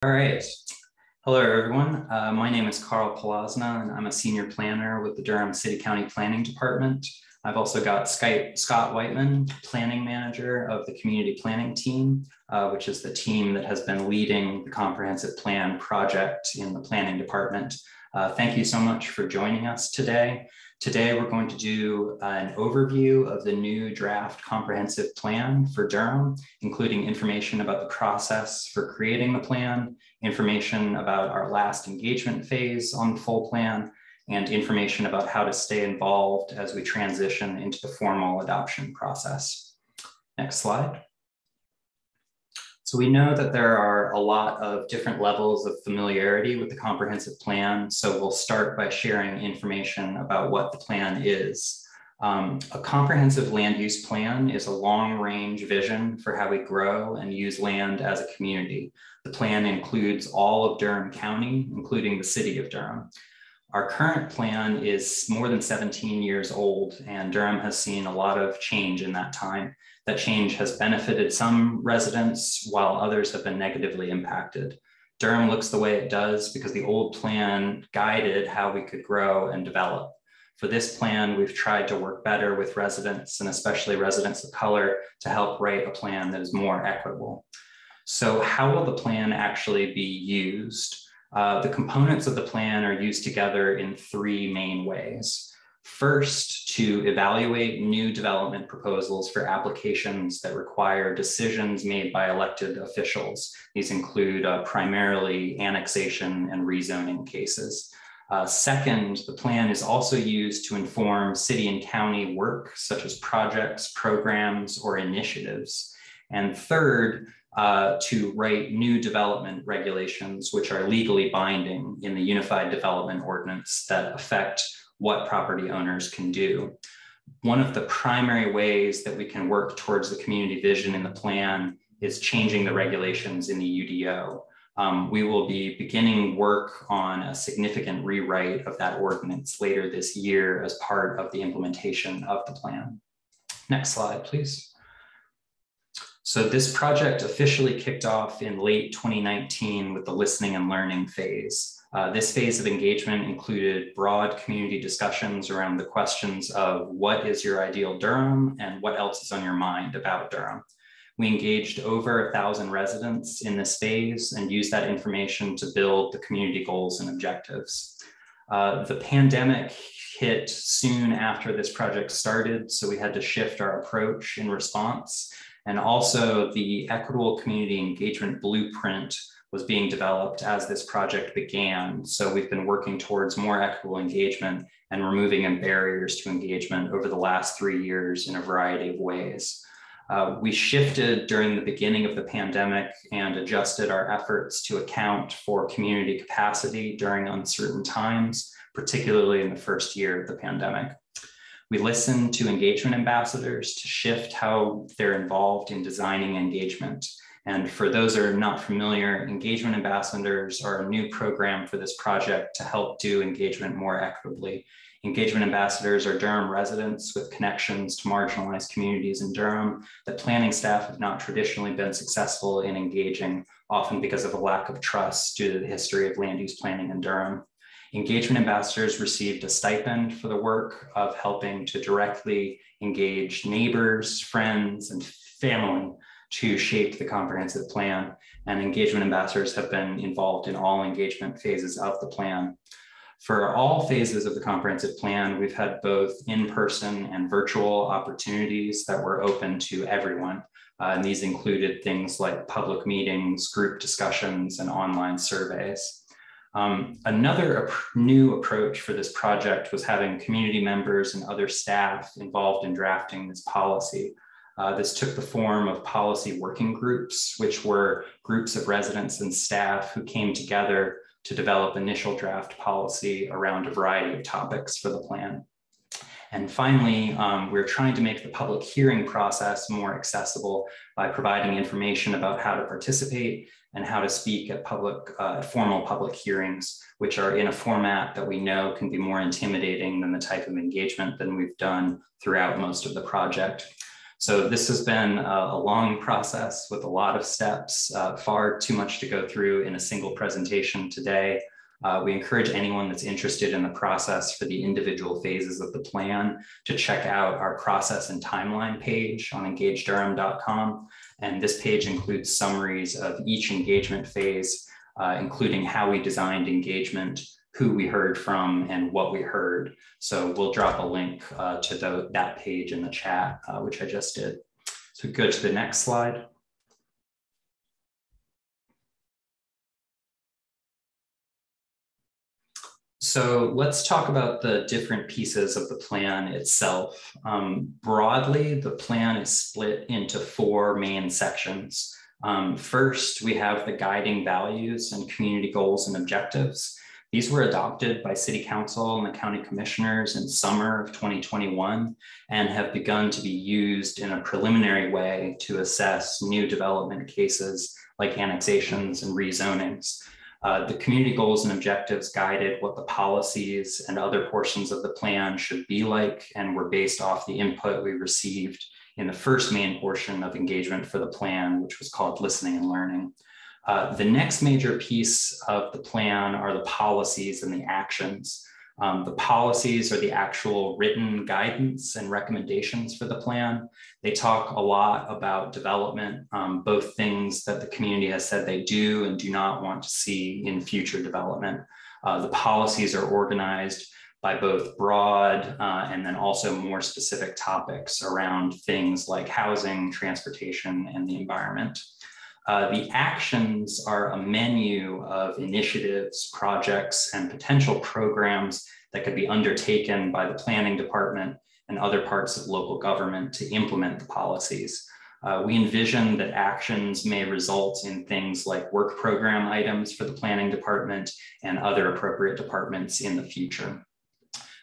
All right. Hello, everyone. My name is Carl Palazna, and I'm a senior planner with the Durham City County Planning Department. I've also got Scott Whiteman, planning manager of the community planning team, which is the team that has been leading the comprehensive plan project in the planning department. Thank you so much for joining us today. Today, we're going to do an overview of the new draft comprehensive plan for Durham, including information about the process for creating the plan, information about our last engagement phase on the full plan, and information about how to stay involved as we transition into the formal adoption process. Next slide. So we know that there are a lot of different levels of familiarity with the comprehensive plan. So we'll start by sharing information about what the plan is. A comprehensive land use plan is a long-range vision for how we grow and use land as a community. The plan includes all of Durham County, including the city of Durham. Our current plan is more than 17 years old, and Durham has seen a lot of change in that time. That change has benefited some residents while others have been negatively impacted. Durham looks the way it does because the old plan guided how we could grow and develop. For this plan, we've tried to work better with residents, and especially residents of color, to help write a plan that is more equitable. So how will the plan actually be used? The components of the plan are used together in three main ways. First, to evaluate new development proposals for applications that require decisions made by elected officials. These include primarily annexation and rezoning cases. Second, the plan is also used to inform city and county work, such as projects, programs, or initiatives. And third, to write new development regulations, which are legally binding in the Unified Development Ordinance that affect what property owners can do. One of the primary ways that we can work towards the community vision in the plan is changing the regulations in the UDO. We will be beginning work on a significant rewrite of that ordinance later this year as part of the implementation of the plan. Next slide, please. So this project officially kicked off in late 2019 with the listening and learning phase. This phase of engagement included broad community discussions around the questions of what is your ideal Durham and what else is on your mind about Durham. We engaged over 1,000 residents in this phase and used that information to build the community goals and objectives. The pandemic hit soon after this project started, so we had to shift our approach in response. And also the equitable community engagement blueprint was being developed as this project began. So we've been working towards more equitable engagement and removing barriers to engagement over the last 3 years in a variety of ways. We shifted during the beginning of the pandemic and adjusted our efforts to account for community capacity during uncertain times, particularly in the first year of the pandemic. We listened to engagement ambassadors to shift how they're involved in designing engagement. And for those who are not familiar, engagement ambassadors are a new program for this project to help do engagement more equitably. Engagement ambassadors are Durham residents with connections to marginalized communities in Durham that planning staff have not traditionally been successful in engaging, often because of a lack of trust due to the history of land use planning in Durham. Engagement ambassadors received a stipend for the work of helping to directly engage neighbors, friends, and family to shape the comprehensive plan. And engagement ambassadors have been involved in all engagement phases of the plan. For all phases of the comprehensive plan, we've had both in-person and virtual opportunities that were open to everyone. And these included things like public meetings, group discussions, and online surveys. Another new approach for this project was having community members and other staff involved in drafting this policy. This took the form of policy working groups, which were groups of residents and staff who came together to develop initial draft policy around a variety of topics for the plan. And finally, we're trying to make the public hearing process more accessible by providing information about how to participate and how to speak at formal public hearings, which are in a format that we know can be more intimidating than the type of engagement than we've done throughout most of the project. So this has been a long process with a lot of steps, far too much to go through in a single presentation today. We encourage anyone that's interested in the process for the individual phases of the plan to check out our process and timeline page on ENGAGEDurham.com. And this page includes summaries of each engagement phase, including how we designed engagement, who we heard from, and what we heard. So we'll drop a link to that page in the chat, which I just did. So go to the next slide. So let's talk about the different pieces of the plan itself. Broadly, the plan is split into 4 main sections. First, we have the guiding values and community goals and objectives. These were adopted by City Council and the County Commissioners in summer of 2021 and have begun to be used in a preliminary way to assess new development cases like annexations and rezonings. The community goals and objectives guided what the policies and other portions of the plan should be like, and were based off the input we received in the first main portion of engagement for the plan, which was called listening and learning. The next major piece of the plan are the policies and the actions. The policies are the actual written guidance and recommendations for the plan. They talk a lot about development, both things that the community has said they do and do not want to see in future development. The policies are organized by both broad and then also more specific topics around things like housing, transportation, and the environment. The actions are a menu of initiatives, projects, and potential programs that could be undertaken by the planning department and other parts of local government to implement the policies. We envision that actions may result in things like work program items for the planning department and other appropriate departments in the future.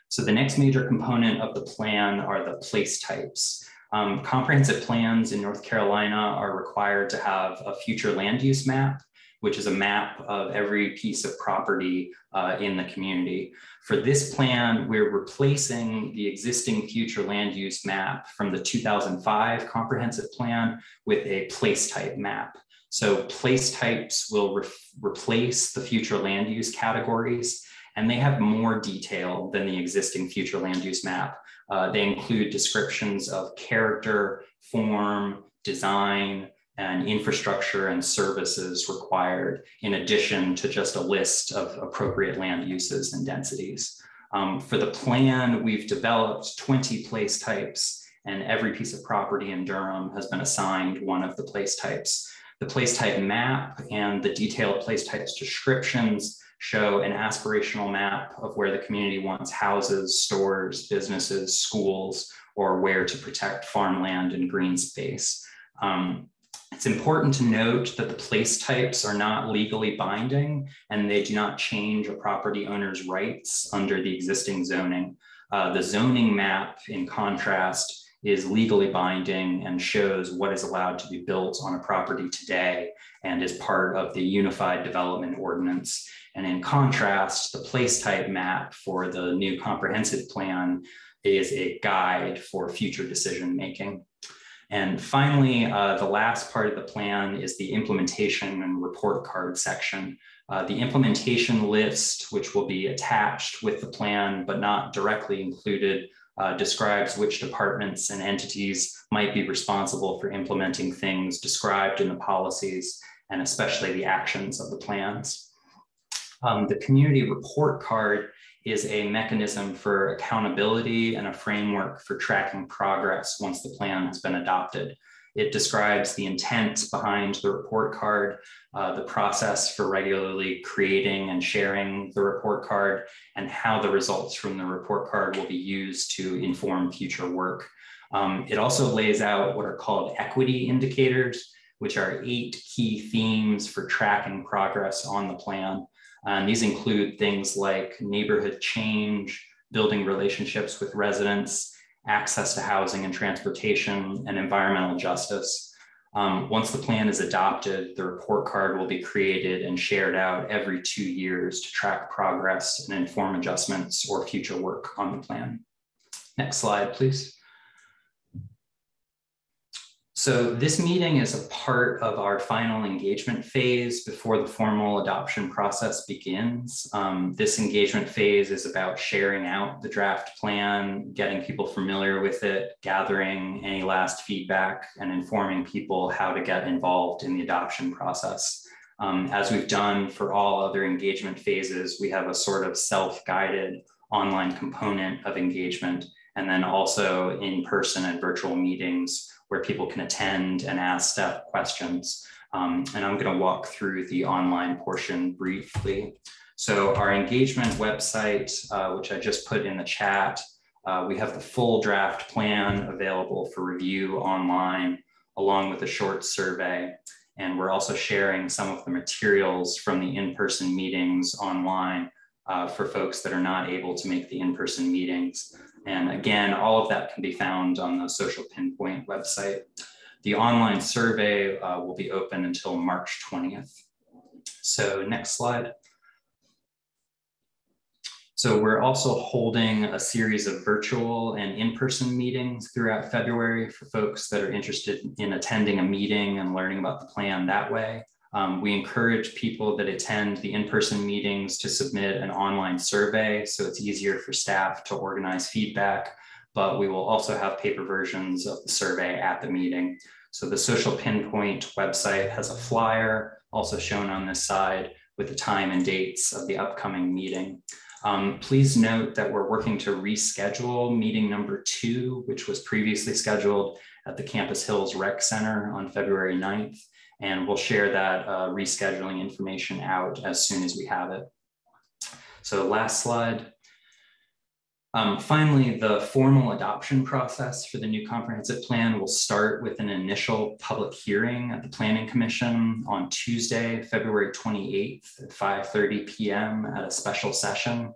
So the next major component of the plan are the place types. Comprehensive plans in North Carolina are required to have a future land use map, which is a map of every piece of property in the community. For this plan, we're replacing the existing future land use map from the 2005 comprehensive plan with a place type map. So place types will replace the future land use categories, and they have more detail than the existing future land use map. They include descriptions of character, form, design, and infrastructure and services required, in addition to just a list of appropriate land uses and densities. For the plan, we've developed 20 place types, and every piece of property in Durham has been assigned one of the place types. The place type map and the detailed place types descriptions show an aspirational map of where the community wants houses, stores, businesses, schools, or where to protect farmland and green space. It's important to note that the place types are not legally binding, and they do not change a property owner's rights under the existing zoning. The zoning map, in contrast, is legally binding and shows what is allowed to be built on a property today and is part of the Unified Development Ordinance. And in contrast, the place type map for the new comprehensive plan is a guide for future decision making. And finally, the last part of the plan is the implementation and report card section. The implementation list, which will be attached with the plan but not directly included, describes which departments and entities might be responsible for implementing things described in the policies, and especially the actions of the plans. The community report card is a mechanism for accountability and a framework for tracking progress once the plan has been adopted. It describes the intent behind the report card, the process for regularly creating and sharing the report card, and how the results from the report card will be used to inform future work. It also lays out what are called equity indicators, which are 8 key themes for tracking progress on the plan. And these include things like neighborhood change, building relationships with residents, access to housing and transportation, and environmental justice. Once the plan is adopted, the report card will be created and shared out every 2 years to track progress and inform adjustments or future work on the plan. Next slide, please. So this meeting is a part of our final engagement phase before the formal adoption process begins. This engagement phase is about sharing out the draft plan, getting people familiar with it, gathering any last feedback, and informing people how to get involved in the adoption process. As we've done for all other engagement phases, we have a sort of self-guided online component of engagement, and then also in-person and virtual meetings where people can attend and ask staff questions. And I'm going to walk through the online portion briefly. So our engagement website, which I just put in the chat, we have the full draft plan available for review online, along with a short survey. And we're also sharing some of the materials from the in-person meetings online for folks that are not able to make the in-person meetings. And again, all of that can be found on the Social Pinpoint website. The online survey will be open until March 20th. So next slide. So we're also holding a series of virtual and in-person meetings throughout February for folks that are interested in attending a meeting and learning about the plan that way. We encourage people that attend the in-person meetings to submit an online survey so it's easier for staff to organize feedback, but we will also have paper versions of the survey at the meeting. So the Social Pinpoint website has a flyer also shown on this side with the time and dates of the upcoming meeting. Please note that we're working to reschedule meeting number 2, which was previously scheduled at the Campus Hills Rec Center on February 9th. And we'll share that rescheduling information out as soon as we have it. So last slide. Finally, the formal adoption process for the new comprehensive plan will start with an initial public hearing at the Planning Commission on Tuesday, February 28th at 5:30 p.m. at a special session.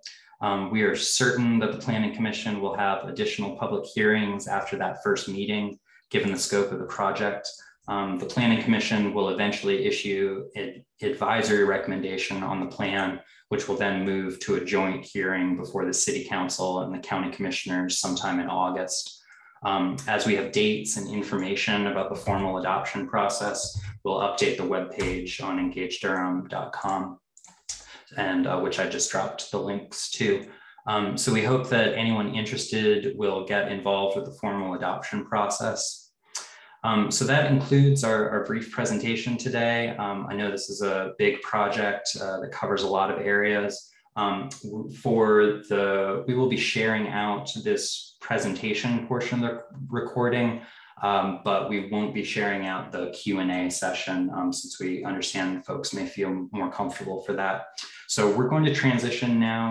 We are certain that the Planning Commission will have additional public hearings after that first meeting, given the scope of the project. The Planning Commission will eventually issue an advisory recommendation on the plan, which will then move to a joint hearing before the City Council and the County Commissioners sometime in August. As we have dates and information about the formal adoption process, we'll update the webpage on ENGAGEDurham.com, and which I just dropped the links to. So we hope that anyone interested will get involved with the formal adoption process. So that includes our brief presentation today. I know this is a big project that covers a lot of areas. We will be sharing out this presentation portion of the recording, but we won't be sharing out the Q&A session since we understand folks may feel more comfortable for that. So we're going to transition now